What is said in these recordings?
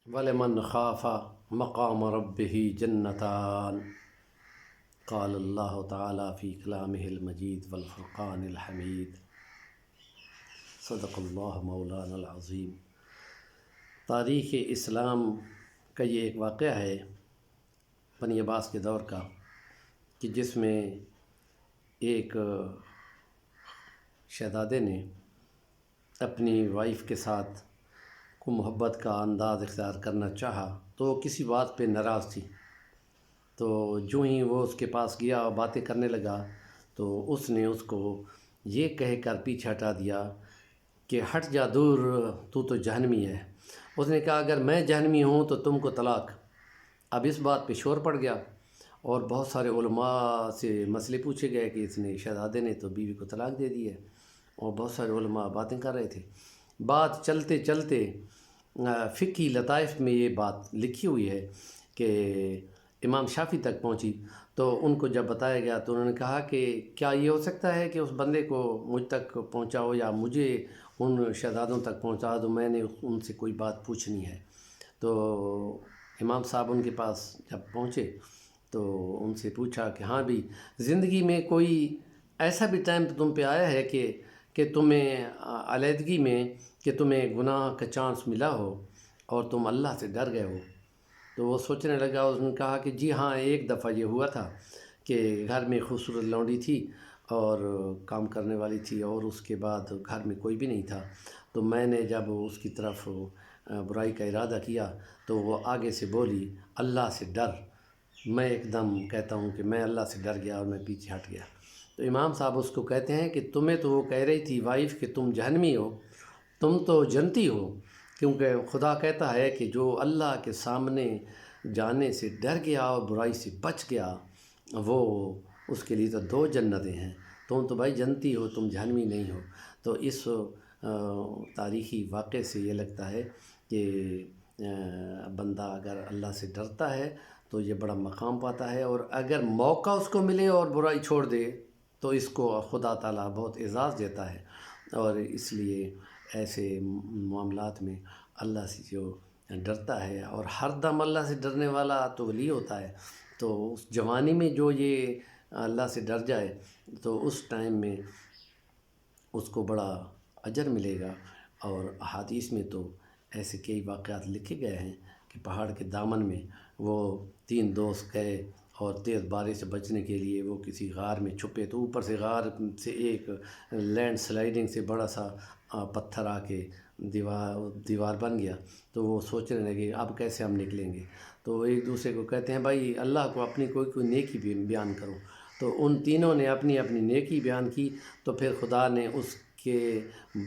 وَلِمَنْ خَافَ مَقَامَ رَبِّهِ جَنَّتَانِ قال اللہ تعالیٰ فی کلامہ المجید والفرقان الحمید صدق اللہ مولانا العظیم۔ تاریخ اسلام کا یہ ایک واقعہ ہے بنی عباس کے دور کا، کہ جس میں ایک شہزادے نے اپنی وائف کے ساتھ کو محبت کا انداز اختیار کرنا چاہا، تو وہ کسی بات پہ ناراض تھی۔ تو جو ہی وہ اس کے پاس گیا اور باتیں کرنے لگا، تو اس نے اس کو یہ کہہ کر پیچھے ہٹا دیا کہ ہٹ جا دور، تو جہنمی ہے۔ اس نے کہا اگر میں جہنمی ہوں تو تم کو طلاق۔ اب اس بات پہ شور پڑ گیا اور بہت سارے علماء سے مسئلے پوچھے گئے کہ اس نے شہزادے نے تو بیوی کو طلاق دے دی ہے، اور بہت سارے علماء باتیں کر رہے تھے۔ بات چلتے چلتے فقہی لطائف میں یہ بات لکھی ہوئی ہے کہ امام شافعی تک پہنچی، تو ان کو جب بتایا گیا تو انہوں نے کہا کہ کیا یہ ہو سکتا ہے کہ اس بندے کو مجھ تک پہنچاؤ یا مجھے ان شہزادوں تک پہنچا دو، میں نے ان سے کوئی بات پوچھنی ہے۔ تو امام صاحب ان کے پاس جب پہنچے تو ان سے پوچھا کہ ہاں بھی زندگی میں کوئی ایسا بھی ٹائم تم پہ آیا ہے کہ تمہیں علیحدگی میں کہ تمہیں گناہ کا چانس ملا ہو اور تم اللہ سے ڈر گئے ہو؟ تو وہ سوچنے لگا، اس نے کہا کہ جی ہاں، ایک دفعہ یہ ہوا تھا کہ گھر میں خوبصورت لونڈی تھی اور کام کرنے والی تھی، اور اس کے بعد گھر میں کوئی بھی نہیں تھا، تو میں نے جب اس کی طرف برائی کا ارادہ کیا تو وہ آگے سے بولی اللہ سے ڈر۔ میں ایک دم کہتا ہوں کہ میں اللہ سے ڈر گیا اور میں پیچھے ہٹ گیا۔ تو امام صاحب اس کو کہتے ہیں کہ تمہیں تو وہ کہہ رہی تھی وائف کہ تم جہنمی ہو، تم تو جنتی ہو، کیونکہ خدا کہتا ہے کہ جو اللہ کے سامنے جانے سے ڈر گیا اور برائی سے بچ گیا، وہ اس کے لیے تو 2 جنتیں ہیں۔ تم تو بھائی جنتی ہو، تم جہنمی نہیں ہو۔ تو اس تاریخی واقعے سے یہ لگتا ہے کہ بندہ اگر اللہ سے ڈرتا ہے تو یہ بڑا مقام پاتا ہے، اور اگر موقع اس کو ملے اور برائی چھوڑ دے تو اس کو خدا تعالیٰ بہت اعزاز دیتا ہے۔ اور اس لیے ایسے معاملات میں اللہ سے جو ڈرتا ہے، اور ہر دم اللہ سے ڈرنے والا تو ولی ہوتا ہے، تو اس جوانی میں جو یہ اللہ سے ڈر جائے تو اس ٹائم میں اس کو بڑا اجر ملے گا۔ اور احادیث میں تو ایسے کئی واقعات لکھے گئے ہیں کہ پہاڑ کے دامن میں وہ 3 دوست گئے اور تیز بارش سے بچنے کے لیے وہ کسی غار میں چھپے، تو اوپر سے غار سے ایک لینڈ سلائڈنگ سے بڑا سا پتھر آ کے دیوار بن گیا، تو وہ سوچنے لگے اب کیسے ہم نکلیں گے۔ تو ایک دوسرے کو کہتے ہیں بھائی اللہ کو اپنی کوئی نیکی بیان کرو۔ تو ان تینوں نے اپنی اپنی نیکی بیان کی، تو پھر خدا نے اس کے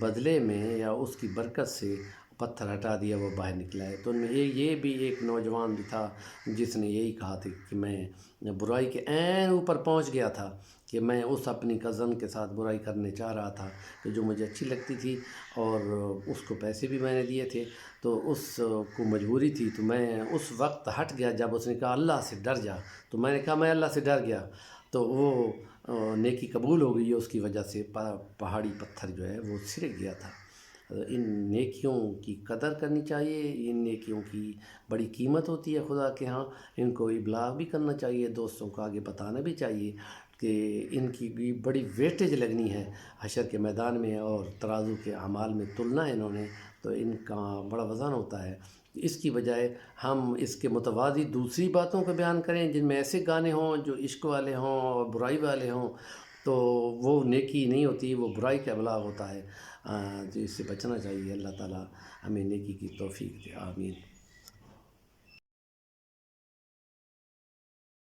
بدلے میں یا اس کی برکت سے پتھر ہٹا دیا، وہ باہر نکلا ہے۔ تو ان میں یہ بھی ایک نوجوان بھی تھا جس نے یہی کہا تھا کہ میں برائی کے عین اوپر پہنچ گیا تھا، کہ میں اس اپنی کزن کے ساتھ برائی کرنے چاہ رہا تھا کہ جو مجھے اچھی لگتی تھی، اور اس کو پیسے بھی میں نے دیے تھے، تو اس کو مجبوری تھی، تو میں اس وقت ہٹ گیا جب اس نے کہا اللہ سے ڈر جا، تو میں نے کہا میں اللہ سے ڈر گیا، تو وہ نیکی قبول ہو گئی، اس کی وجہ سے پہاڑی پتھر جو ہے وہ سرک گیا تھا۔ ان نیکیوں کی قدر کرنی چاہیے، ان نیکیوں کی بڑی قیمت ہوتی ہے خدا کے ہاں، ان کو ابلاغ بھی کرنا چاہیے، دوستوں کو آگے بتانا بھی چاہیے کہ ان کی بھی بڑی ویٹیج لگنی ہے حشر کے میدان میں، اور ترازو کے اعمال میں تلنا ہے انہوں نے، تو ان کا بڑا وزن ہوتا ہے۔ اس کی بجائے ہم اس کے متوازی دوسری باتوں کو بیان کریں جن میں ایسے گانے ہوں جو عشق والے ہوں اور برائی والے ہوں، تو وہ نیکی نہیں ہوتی، وہ برائی کا ابلاغ ہوتا ہے۔ تو اس سے بچنا چاہیے۔ اللہ تعالیٰ ہمیں نیکی کی توفیق دے، آمین۔